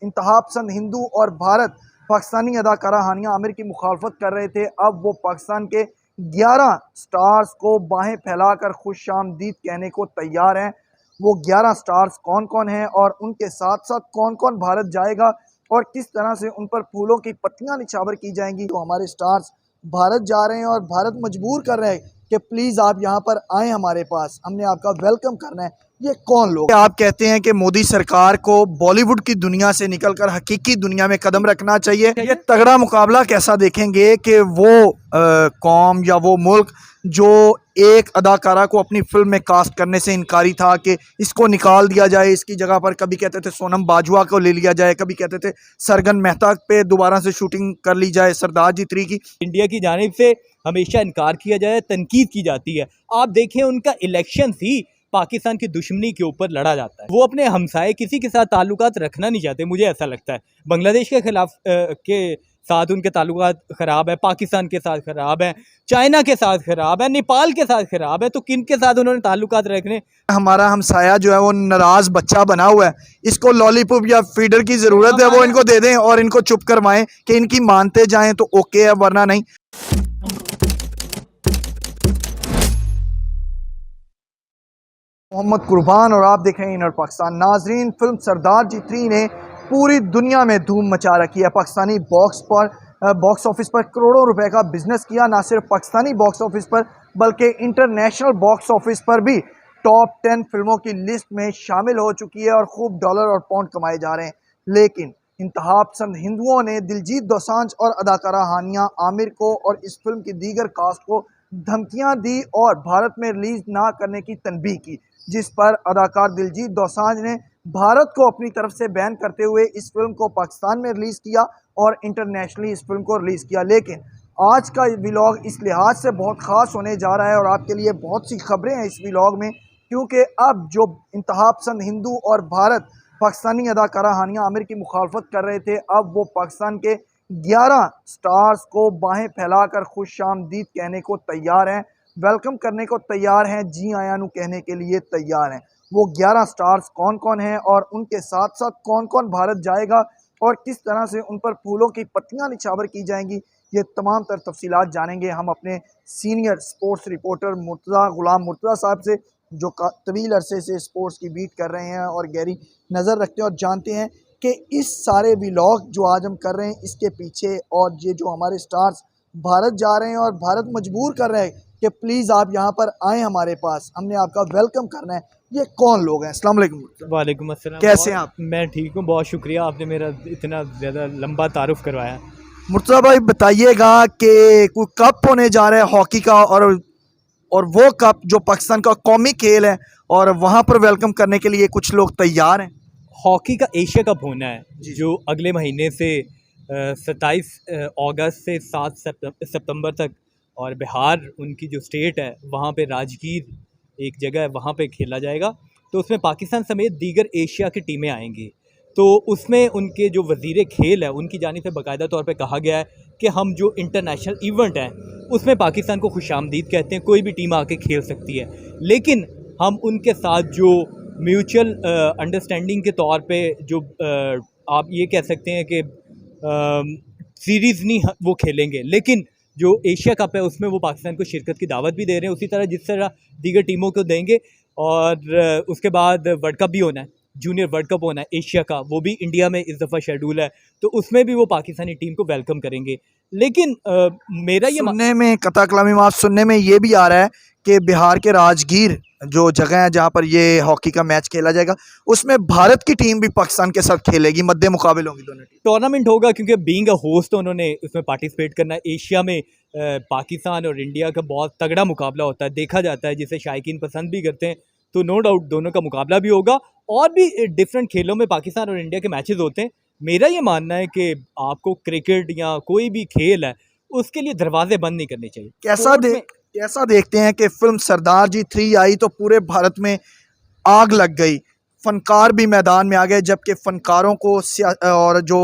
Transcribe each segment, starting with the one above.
इंतहा पसंद हिंदू और भारत पाकिस्तानी अदाकारा हानिया आमिर की मुखालफत कर रहे थे, अब वो पाकिस्तान के 11 स्टार्स को बाहें फैलाकर खुशामदीद कहने को तैयार हैं। वो 11 स्टार्स कौन कौन हैं और उनके साथ साथ कौन कौन भारत जाएगा और किस तरह से उन पर फूलों की पत्तियां निछावर की जाएंगी। तो हमारे स्टार्स भारत जा रहे हैं और भारत मजबूर कर रहे हैं कि प्लीज़ आप यहाँ पर आएँ, हमारे पास हमने आपका वेलकम करना है। ये कौन लोग? आप कहते हैं कि मोदी सरकार को बॉलीवुड की दुनिया से निकलकर हकीकी दुनिया में कदम रखना चाहिए। ये तगड़ा मुकाबला कैसा देखेंगे कि वो कौम या वो मुल्क जो एक अदाकारा को अपनी फिल्म में कास्ट करने से इनकारी था कि इसको निकाल दिया जाए, इसकी जगह पर कभी कहते थे सोनम बाजवा को ले लिया जाए, कभी कहते थे सरगन मेहता पे दोबारा से शूटिंग कर ली जाए सरदार जी 3 की। इंडिया की जानिब से हमेशा इनकार किया जाए, तनकीद की जाती है। आप देखें उनका इलेक्शन ही पाकिस्तान की दुश्मनी के ऊपर लड़ा जाता है। वो अपने हमसाए किसी के साथ ताल्लुकात रखना नहीं चाहते, मुझे ऐसा लगता है। बांग्लादेश के खिलाफ के साथ उनके ताल्लुकात ख़राब है, पाकिस्तान के साथ ख़राब है, चाइना के साथ ख़राब है, नेपाल के साथ ख़राब है, तो किन के साथ उन्होंने ताल्लुकात रखने? हमारा हमसाया जो है वो नाराज़ बच्चा बना हुआ है, इसको लॉलीपॉप या फीडर की ज़रूरत है, वो इनको दे दें और इनको चुप करवाएं कि इनकी मानते जाएं तो ओके है, वरना नहीं। मोहम्मद कुर्बान और आप देख रहे हैं इनर पाकिस्तान। नाजरीन, फिल्म सरदार जी 3 ने पूरी दुनिया में धूम मचा रखी है। पाकिस्तानी बॉक्स ऑफिस पर करोड़ों रुपए का बिजनेस किया। ना सिर्फ पाकिस्तानी बॉक्स ऑफिस पर बल्कि इंटरनेशनल बॉक्स ऑफिस पर भी टॉप 10 फिल्मों की लिस्ट में शामिल हो चुकी है और खूब डॉलर और पाउंड कमाए जा रहे हैं। लेकिन इंतहा पसंद हिंदुओं ने दिलजीत दोसांझ और अदाकारा हानिया आमिर को और इस फिल्म की दीगर कास्ट को धमकियां दी और भारत में रिलीज ना करने की तनबीह की, जिस पर अदाकार दिलजीत दोसांझ ने भारत को अपनी तरफ से बैन करते हुए इस फिल्म को पाकिस्तान में रिलीज़ किया और इंटरनेशनली इस फिल्म को रिलीज़ किया। लेकिन आज का व्लॉग इस लिहाज से बहुत ख़ास होने जा रहा है और आपके लिए बहुत सी खबरें हैं इस व्लॉग में, क्योंकि अब जो इंतहा पसंद हिंदू और भारत पाकिस्तानी अदाकारा हानिया आमिर की मुखालफत कर रहे थे, अब वो पाकिस्तान के 11 स्टार्स को बाहें फैलाकर खुशामदीद कहने को तैयार हैं, वेलकम करने को तैयार हैं, जी आया नू कहने के लिए तैयार हैं। वो 11 स्टार्स कौन कौन हैं और उनके साथ साथ कौन कौन भारत जाएगा और किस तरह से उन पर फूलों की पत्तियां निछावर की जाएंगी, ये तमाम तर तफसीलात जानेंगे हम अपने सीनियर स्पोर्ट्स रिपोर्टर गुलाम मुर्तज़ा साहब से, जो तवील अरसे से स्पोर्ट्स की बीट कर रहे हैं और गहरी नज़र रखते हैं और जानते हैं कि इस सारे व्लॉग जो आज हम कर रहे हैं इसके पीछे और ये जो हमारे स्टार्स भारत जा रहे हैं और भारत मजबूर कर रहे हैं कि प्लीज़ आप यहाँ पर आएँ, हमारे पास हमने आपका वेलकम करना है। ये कौन लोग हैं? अस्सलाम वालेकुम। वालेकुम अस्सलाम। कैसे हैं आप? मैं ठीक हूँ, बहुत शुक्रिया, आपने मेरा इतना ज़्यादा लंबा तारुफ करवाया। मुर्तज़ा भाई बताइएगा कि कोई कप होने जा रहा है हॉकी का और वो कप जो पाकिस्तान का कौमी खेल है और वहाँ पर वेलकम करने के लिए कुछ लोग तैयार हैं। हॉकी का एशिया कप होना है जो अगले महीने से 27 अगस्त से 7 सितंबर तक, और बिहार उनकी जो स्टेट है वहाँ पे राजगीर एक जगह है, वहाँ पे खेला जाएगा। तो उसमें पाकिस्तान समेत दीगर एशिया की टीमें आएंगी। तो उसमें उनके जो वज़ीर खेल है उनकी जानिब से बाकायदा तौर पे कहा गया है कि हम जो इंटरनेशनल इवेंट है उसमें पाकिस्तान को खुशामदीद कहते हैं, कोई भी टीम आके खेल सकती है, लेकिन हम उनके साथ जो म्यूचुअल अंडरस्टैंडिंग के तौर पे जो आप ये कह सकते हैं कि सीरीज़ नहीं वो खेलेंगे, लेकिन जो एशिया कप है उसमें वो पाकिस्तान को शिरकत की दावत भी दे रहे हैं, उसी तरह जिस तरह दीगर टीमों को देंगे। और उसके बाद वर्ल्ड कप भी होना है, जूनियर वर्ल्ड कप होना है एशिया का, वो भी इंडिया में इस दफ़ा शेड्यूल है, तो उसमें भी वो पाकिस्तानी टीम को वेलकम करेंगे। लेकिन मेरा ये सुनने में कता कलामी माफ सुनने में ये भी आ रहा है कि बिहार के राजगीर जो जगह है जहाँ पर ये हॉकी का मैच खेला जाएगा उसमें भारत की टीम भी पाकिस्तान के साथ खेलेगी, मद्दे मुकाबले होंगी दोनों टीम। टूर्नामेंट होगा क्योंकि बीइंग अ होस्ट उन्होंने उसमें पार्टिसिपेट करना है। एशिया में पाकिस्तान और इंडिया का बहुत तगड़ा मुकाबला होता है, देखा जाता है, जिसे शायकीन पसंद भी करते हैं, तो नो डाउट दोनों का मुकाबला भी होगा और भी डिफरेंट खेलों में पाकिस्तान और इंडिया के मैचेस होते हैं। मेरा ये मानना है कि आपको क्रिकेट या कोई भी खेल है उसके लिए दरवाजे बंद नहीं करने चाहिए। कैसा देखते हैं कि फिल्म सरदार जी 3 आई तो पूरे भारत में आग लग गई, फ़नकार भी मैदान में आ गए, जबकि फ़नकारों को और जो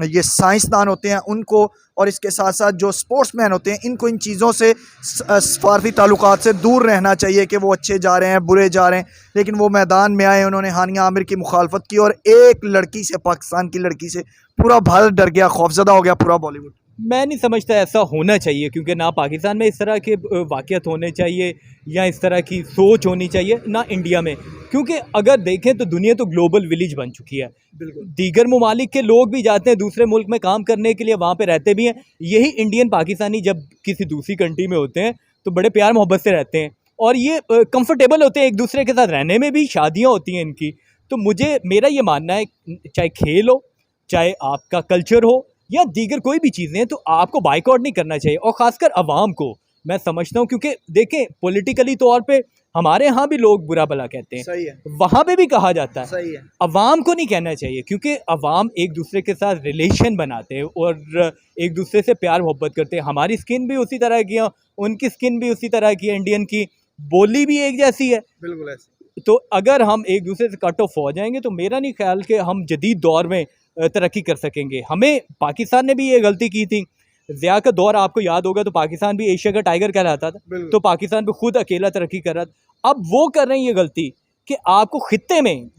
ये साइंसदान होते हैं उनको, और इसके साथ साथ जो स्पोर्ट्समैन होते हैं, इनको इन चीज़ों से सफारती ताल्लुकात से दूर रहना चाहिए कि वो अच्छे जा रहे हैं बुरे जा रहे हैं। लेकिन वो मैदान में आए, उन्होंने हानिया आमिर की मुखालफत की और एक लड़की से, पाकिस्तान की लड़की से पूरा भारत डर गया, खौफजदा हो गया पूरा बॉलीवुड। मैं नहीं समझता ऐसा होना चाहिए, क्योंकि ना पाकिस्तान में इस तरह के वाक़यात होने चाहिए या इस तरह की सोच होनी चाहिए, ना इंडिया में। क्योंकि अगर देखें तो दुनिया तो ग्लोबल विलेज बन चुकी है। बिल्कुल। दीगर ममालिक के लोग भी जाते हैं दूसरे मुल्क में काम करने के लिए, वहाँ पे रहते भी हैं। यही इंडियन पाकिस्तानी जब किसी दूसरी कंट्री में होते हैं तो बड़े प्यार मोहब्बत से रहते हैं, और ये कंफर्टेबल होते हैं एक दूसरे के साथ रहने में भी, शादियाँ होती हैं इनकी। तो मेरा ये मानना है, चाहे खेल हो, चाहे आपका कल्चर हो, या दीगर कोई भी चीज़ें हैं, तो आपको बाइकआउट नहीं करना चाहिए, और ख़ासकर अवाम को मैं समझता हूँ। क्योंकि देखें, पॉलिटिकली तौर पे हमारे यहाँ भी लोग बुरा भला कहते हैं, सही है, वहाँ पे भी कहा जाता है। सही है। अवाम को नहीं कहना चाहिए, क्योंकि अवाम एक दूसरे के साथ रिलेशन बनाते हैं और एक दूसरे से प्यार मोहब्बत करते हैं। हमारी स्किन भी उसी तरह की है, उनकी स्किन भी उसी तरह की है, इंडियन की बोली भी एक जैसी है। बिल्कुल ऐसे। तो अगर हम एक दूसरे से कट ऑफ हो जाएंगे तो मेरा नहीं ख्याल कि हम जदीद दौर में तरक्की कर सकेंगे। हमें, पाकिस्तान ने भी ये गलती की थी, ज़िया का दौर आपको याद होगा, तो पाकिस्तान भी एशिया का टाइगर कहलाता था, तो पाकिस्तान भी खुद अकेला तरक्की कर रहा था। अब वो कर रहे हैं ये गलती कि आपको खित्ते में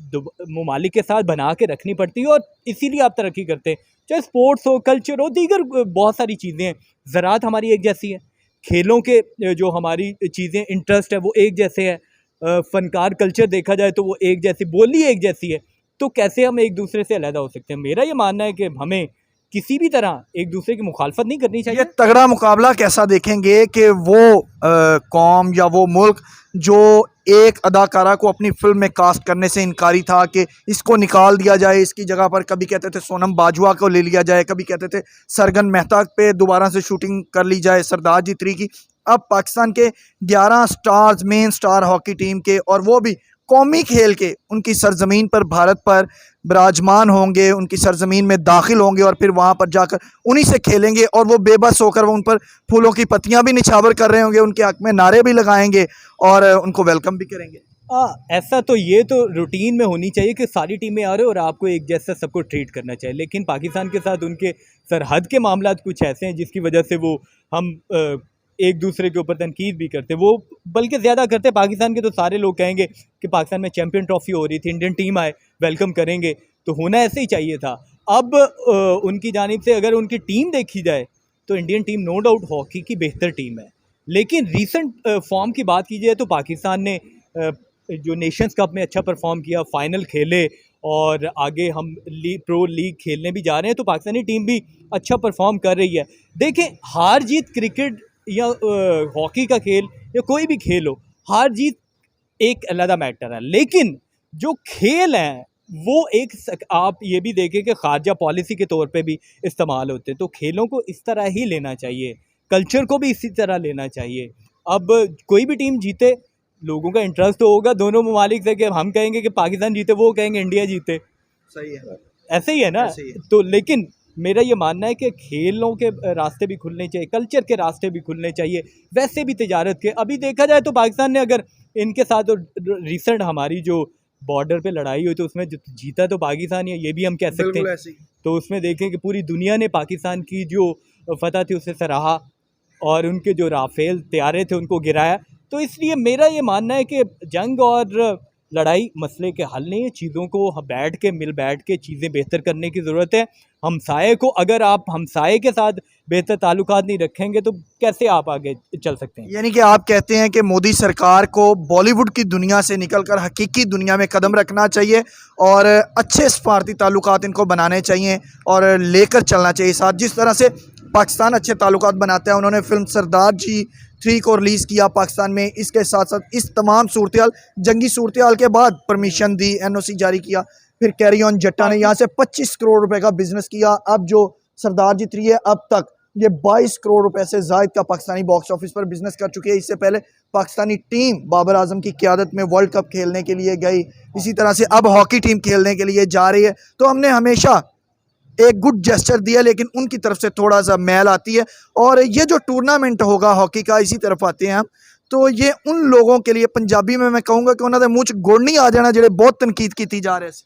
ममालिक के साथ बना के रखनी पड़ती है, और इसीलिए आप तरक्की करते हैं। चाहे स्पोर्ट्स हो, कल्चर हो, दीगर बहुत सारी चीज़ें हैं। ज़राअत हमारी एक जैसी है, खेलों के जो हमारी चीज़ें इंटरेस्ट है वो एक जैसे है, फ़नकार कल्चर देखा जाए तो वो एक जैसी, बोली एक जैसी है। तो कैसे हम एक दूसरे से अलग हो सकते हैं? मेरा ये मानना है कि हमें किसी भी तरह एक दूसरे की मुखालफत नहीं करनी ये चाहिए। तगड़ा मुकाबला कैसा देखेंगे कि वो कौम या वो मुल्क जो एक अदाकारा को अपनी फिल्म में कास्ट करने से इनकारी था कि इसको निकाल दिया जाए, इसकी जगह पर कभी कहते थे सोनम बाजवा को ले लिया जाए, कभी कहते थे सरगन मेहता पे दोबारा से शूटिंग कर ली जाए सरदार जी 3 की। अब पाकिस्तान के 11 stars, main star hockey team के, और वो भी कौमी खेल के, उनकी सरजमीन पर, भारत पर विराजमान होंगे, उनकी सरजमीन में दाखिल होंगे और फिर वहाँ पर जाकर उन्हीं से खेलेंगे, और वो बेबस होकर वो उन पर फूलों की पत्तियाँ भी निछावर कर रहे होंगे, उनके हक में नारे भी लगाएंगे और उनको वेलकम भी करेंगे। ऐसा तो ये तो रूटीन में होनी चाहिए कि सारी टीमें आ रहे हो और आपको एक जैसा सबको ट्रीट करना चाहिए। लेकिन पाकिस्तान के साथ उनके सरहद के मामलात कुछ ऐसे हैं जिसकी वजह से वो हम एक दूसरे के ऊपर तनकीद भी करते, वो बल्कि ज़्यादा करते। पाकिस्तान के तो सारे लोग कहेंगे कि पाकिस्तान में चैम्पियन ट्रॉफी हो रही थी, इंडियन टीम आए, वेलकम करेंगे, तो होना ऐसे ही चाहिए था। अब उनकी जानिब से अगर उनकी टीम देखी जाए तो Indian team no doubt hockey की बेहतर टीम है। लेकिन रीसेंट फॉर्म की बात की जाए तो पाकिस्तान ने जो नेशंस कप में अच्छा परफॉर्म किया, फाइनल खेले, और आगे हम प्रो लीग खेलने भी जा रहे हैं, तो पाकिस्तानी टीम भी अच्छा परफॉर्म कर रही है। देखें, हार जीत क्रिकेट या हॉकी का खेल या कोई भी खेल हो, हार जीत एक अलग मैटर है, लेकिन जो खेल हैं वो आप ये भी देखें कि खारजा पॉलिसी के तौर पे भी इस्तेमाल होते हैं। तो खेलों को इस तरह ही लेना चाहिए, कल्चर को भी इसी तरह लेना चाहिए। अब कोई भी टीम जीते, लोगों का इंटरेस्ट तो होगा दोनों ममालिक से, कि हम कहेंगे कि पाकिस्तान जीते, वो कहेंगे इंडिया जीते। सही है, ऐसे ही है ना। ऐसे ही है। तो लेकिन मेरा ये मानना है कि खेलों के रास्ते भी खुलने चाहिए, कल्चर के रास्ते भी खुलने चाहिए, वैसे भी तिजारत के। अभी देखा जाए तो पाकिस्तान ने अगर इनके साथ रिसेंट हमारी जो बॉर्डर पे लड़ाई हुई तो उसमें जीता तो पाकिस्तान है, ये भी हम कह सकते हैं। ऐसे ही। तो उसमें देखें कि पूरी दुनिया ने पाकिस्तान की जो फतह थी उसे सराहा, और उनके जो राफेल तैयारे थे उनको गिराया। तो इसलिए मेरा ये मानना है कि जंग और लड़ाई मसले के हल नहीं है, चीज़ों को मिल बैठ के चीज़ें बेहतर करने की ज़रूरत है। हमसाये को, अगर आप हमसाये के साथ बेहतर ताल्लुकात नहीं रखेंगे तो कैसे आप आगे चल सकते हैं? यानी कि आप कहते हैं कि मोदी सरकार को बॉलीवुड की दुनिया से निकलकर हकीकी दुनिया में कदम रखना चाहिए और अच्छे सफारती ताल्लुकात इनको बनाने चाहिए और लेकर चलना चाहिए साथ। जिस तरह से पाकिस्तान अच्छे ताल्लुकात बनाता है, उन्होंने फिल्म सरदार जी 3 को रिलीज़ किया पाकिस्तान में, इसके साथ साथ इस तमाम सूरत जंगी सूरत के बाद परमिशन दी, NOC जारी किया, फिर कैरी ऑन जट्टा ने यहाँ से 25 करोड़ रुपए का बिजनेस किया। अब जो सरदार जी 3 है, अब तक ये 22 करोड़ रुपए से ज़ायद का पाकिस्तानी बॉक्स ऑफिस पर बिजनेस कर चुकी है। इससे पहले पाकिस्तानी टीम बाबर आजम की क़यादत में वर्ल्ड कप खेलने के लिए गई, इसी तरह से अब हॉकी टीम खेलने के लिए जा रही है। तो हमने हमेशा एक गुड जेस्चर दिया, लेकिन उनकी तरफ से थोड़ा सा मैल आती है। और ये जो टूर्नामेंट होगा हॉकी का, इसी तरफ आते हैं हम, तो ये उन लोगों के लिए पंजाबी में मैं कहूँगा कि उन्होंने मुँह च गुड़ नहीं आ जाना ਜਿਹੜੇ बहुत तनकीद की जा रहे हैं।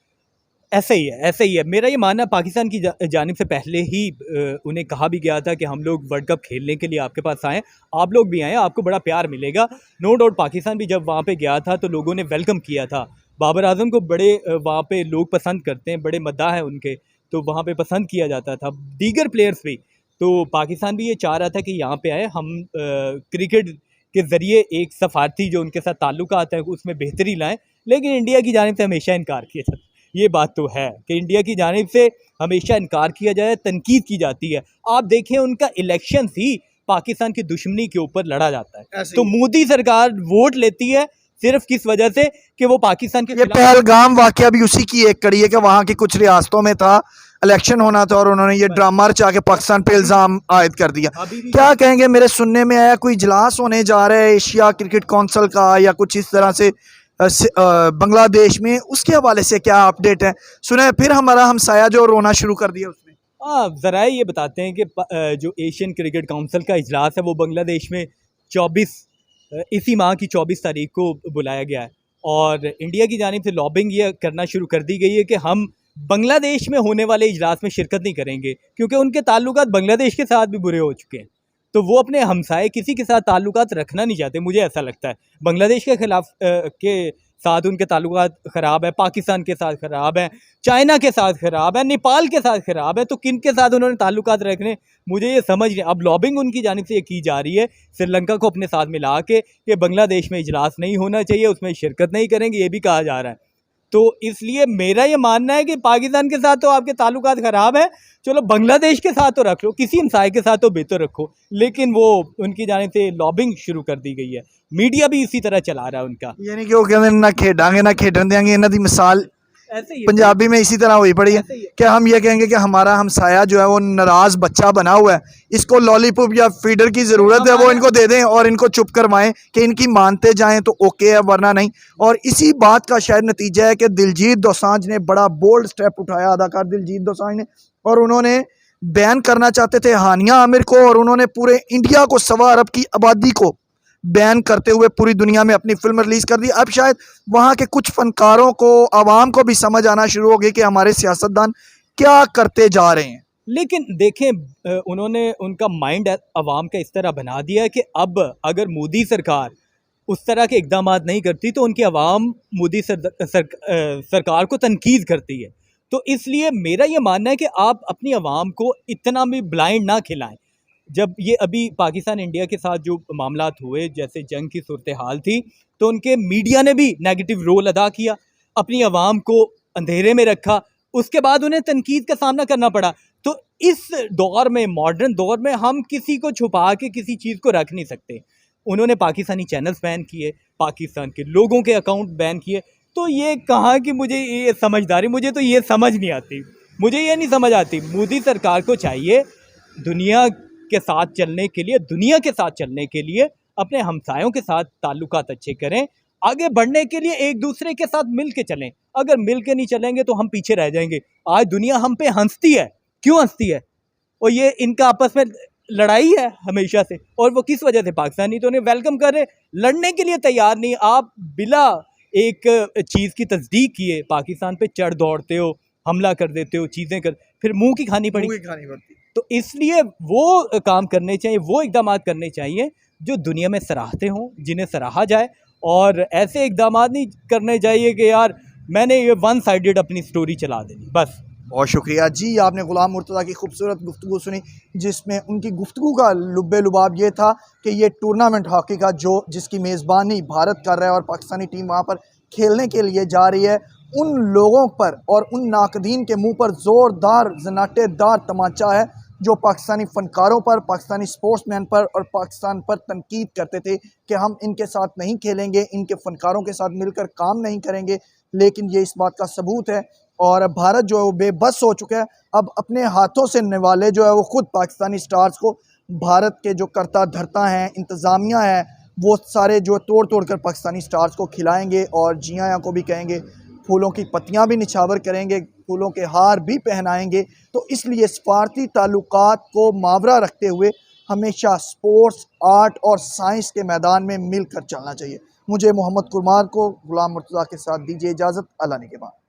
ऐसा ही है, ऐसा ही है। मेरा ये मानना पाकिस्तान की जानिब से पहले ही उन्हें कहा भी गया था कि हम लोग वर्ल्ड कप खेलने के लिए आपके पास आएँ, आप लोग भी आएँ, आपको बड़ा प्यार मिलेगा। नो डाउट पाकिस्तान भी जब वहाँ पे गया था तो लोगों ने वेलकम किया था। बाबर आजम को बड़े वहाँ पे लोग पसंद करते हैं, बड़े मद्दाह हैं उनके, तो वहाँ पे पसंद किया जाता था, दीगर प्लेयर्स भी। तो पाकिस्तान भी ये चाह रहा था कि यहाँ पे आए, हम क्रिकेट के ज़रिए एक सफारती जो उनके साथ ताल्लुकात है उसमें बेहतरी लाएँ, लेकिन इंडिया की जानिब से हमेशा इनकार किया जाता है। ये बात तो है कि इंडिया की जानिब से हमेशा इनकार किया जाए, तनकीद की जाती है। आप देखें उनका इलेक्शन ही पाकिस्तान की दुश्मनी के ऊपर लड़ा जाता है। तो मोदी सरकार वोट लेती है सिर्फ किस वजह से कि वो पाकिस्तान के ये पहलगाम वाकया भी उसी की एक कड़ी है कि वहाँ की कुछ रियासतों में था, इलेक्शन होना था और उन्होंने ये ड्रामा रचा के पाकिस्तान पे इल्ज़ाम आयद कर दिया। क्या कहेंगे, मेरे सुनने में आया कोई इजलास होने जा रहा है एशिया क्रिकेट काउंसिल का या कुछ इस तरह से बांग्लादेश में, उसके हवाले से क्या अपडेट है? सुने फिर हमारा हमसाया जो रोना शुरू कर दिया उसने। हाँ, ज़रा ये बताते हैं कि जो एशियन क्रिकेट काउंसिल का इजलास है वो बांग्लादेश में 24 इसी माह की 24 तारीख को बुलाया गया है और इंडिया की जानिब से लॉबिंग ये करना शुरू कर दी गई है कि हम बांग्लादेश में होने वाले इजलास में शिरकत नहीं करेंगे, क्योंकि उनके ताल्लुकात बांग्लादेश के साथ भी बुरे हो चुके हैं। तो वो अपने हमसाए किसी के साथ ताल्लुकात रखना नहीं चाहते, मुझे ऐसा लगता है। बांग्लादेश के खिलाफ के साथ उनके ताल्लुकात ख़राब है, पाकिस्तान के साथ ख़राब है, चाइना के साथ ख़राब है, नेपाल के साथ ख़राब है, तो किन के साथ उन्होंने ताल्लुकात रखने, मुझे ये समझ नहीं। अब लॉबिंग उनकी जानिब से ये की जा रही है श्रीलंका को अपने साथ मिला के कि बांग्लादेश में इजलास नहीं होना चाहिए, उसमें शिरकत नहीं करेंगे, ये भी कहा जा रहा है। तो इसलिए मेरा ये मानना है कि पाकिस्तान के साथ तो आपके ताल्लुकात ख़राब है, चलो बांग्लादेश के साथ तो रख लो, किसी हमसाए के साथ तो बेहतर रखो, लेकिन वो उनकी जानिब से लॉबिंग शुरू कर दी गई है। मीडिया भी इसी तरह चला रहा है उनका, यानी कि वो कहते ना खेडांगे ना खेडन देंगे, इन्हों की मिसाल ऐसे ही पंजाबी में इसी तरह हुई पड़ी है कि हम ये कहेंगे कि हमारा हमसाया जो है वो नाराज बच्चा बना हुआ है, इसको लॉलीपॉप या फीडर की ज़रूरत है, वो इनको दे दें और इनको चुप करवाएं कि इनकी मानते जाएं तो ओके है, वरना नहीं। और इसी बात का शायद नतीजा है कि दिलजीत दोसांझ ने बड़ा बोल्ड स्टेप उठाया, अदाकार दिलजीत दोसांझ ने, और उन्होंने बैन करना चाहते थे हानिया आमिर को, और उन्होंने पूरे इंडिया को 1.25 अरब की आबादी को बैन करते हुए पूरी दुनिया में अपनी फिल्म रिलीज कर दी। अब शायद वहाँ के कुछ फनकारों को, आवाम को भी समझ आना शुरू हो गई कि हमारे सियासतदान क्या करते जा रहे हैं। लेकिन देखें उन्होंने उनका माइंड अवाम का इस तरह बना दिया है कि अब अगर मोदी सरकार उस तरह के इकदाम नहीं करती तो उनकी आवाम मोदी सरकार को तनकीद करती है। तो इसलिए मेरा ये मानना है कि आप अपनी आवाम को इतना भी ब्लाइंड ना खिलाएं। जब ये अभी पाकिस्तान इंडिया के साथ जो मामलात हुए, जैसे जंग की सूरत हाल थी, तो उनके मीडिया ने भी नेगेटिव रोल अदा किया, अपनी आवाम को अंधेरे में रखा, उसके बाद उन्हें तनकीद का सामना करना पड़ा। तो इस दौर में, मॉडर्न दौर में, हम किसी को छुपा के किसी चीज़ को रख नहीं सकते। उन्होंने पाकिस्तानी चैनल्स बैन किए, पाकिस्तान के लोगों के अकाउंट बैन किए, तो ये कहाँ की मुझे ये समझदारी, मुझे तो ये समझ नहीं आती, मुझे ये नहीं समझ आती। मोदी सरकार को चाहिए दुनिया के साथ चलने के लिए, दुनिया के साथ चलने के लिए अपने हमसायों के साथ ताल्लुकात अच्छे करें, आगे बढ़ने के लिए एक दूसरे के साथ मिल के चलें। अगर मिल के नहीं चलेंगे तो हम पीछे रह जाएंगे। आज दुनिया हम पे हंसती है, क्यों हंसती है? और ये इनका आपस में लड़ाई है हमेशा से, और वो किस वजह से? पाकिस्तानी तो उन्हें वेलकम कर रहे, लड़ने के लिए तैयार नहीं। आप बिला एक चीज़ की तस्दीक किए पाकिस्तान पे चढ़ दौड़ते हो, हमला कर देते हो, चीज़ें कर, फिर मुंह की खानी पड़ती। तो इसलिए वो काम करने चाहिए, वो इकदाम करने चाहिए जो दुनिया में सराहते हों, जिन्हें सराहा जाए, और ऐसे इकदाम नहीं करने चाहिए कि यार मैंने ये वन साइडेड अपनी स्टोरी चला देनी बस। बहुत शुक्रिया जी, आपने गुलाम मुर्तज़ा की खूबसूरत गुफ्तगू सुनी, जिसमें उनकी गुफ्तगू का लुब्बे लुबाब ये था कि ये टूर्नामेंट हॉकी का जिसकी मेज़बानी भारत कर रहा है और पाकिस्तानी टीम वहाँ पर खेलने के लिए जा रही है, उन लोगों पर और उन नाकदीन के मुंह पर ज़ोरदार जनाटेदार तमाचा है जो पाकिस्तानी फ़नकारों पर, पाकिस्तानी स्पोर्ट्समैन पर और पाकिस्तान पर तनकीद करते थे कि हम इनके साथ नहीं खेलेंगे, इनके फ़नकारों के साथ मिलकर काम नहीं करेंगे। लेकिन ये इस बात का सबूत है, और भारत जो है वो बेबस हो चुका है। अब अपने हाथों से निवाले जो है वो ख़ुद पाकिस्तानी स्टार्स को, भारत के जो करता धरता हैं, इंतज़ामिया है, वो सारे जो तोड़ तोड़ कर पाकिस्तानी स्टार्स को खिलाएँगे, और जिया को भी कहेंगे, फूलों की पत्तियां भी निछावर करेंगे, फूलों के हार भी पहनाएंगे। तो इसलिए सफारती ताल्लुकात को मावरा रखते हुए हमेशा स्पोर्ट्स, आर्ट और साइंस के मैदान में मिलकर चलना चाहिए। मुझे मोहम्मद कुमार को गुलाम मुर्तज़ा के साथ दीजिए इजाज़त। अल्लाह ने के बाद।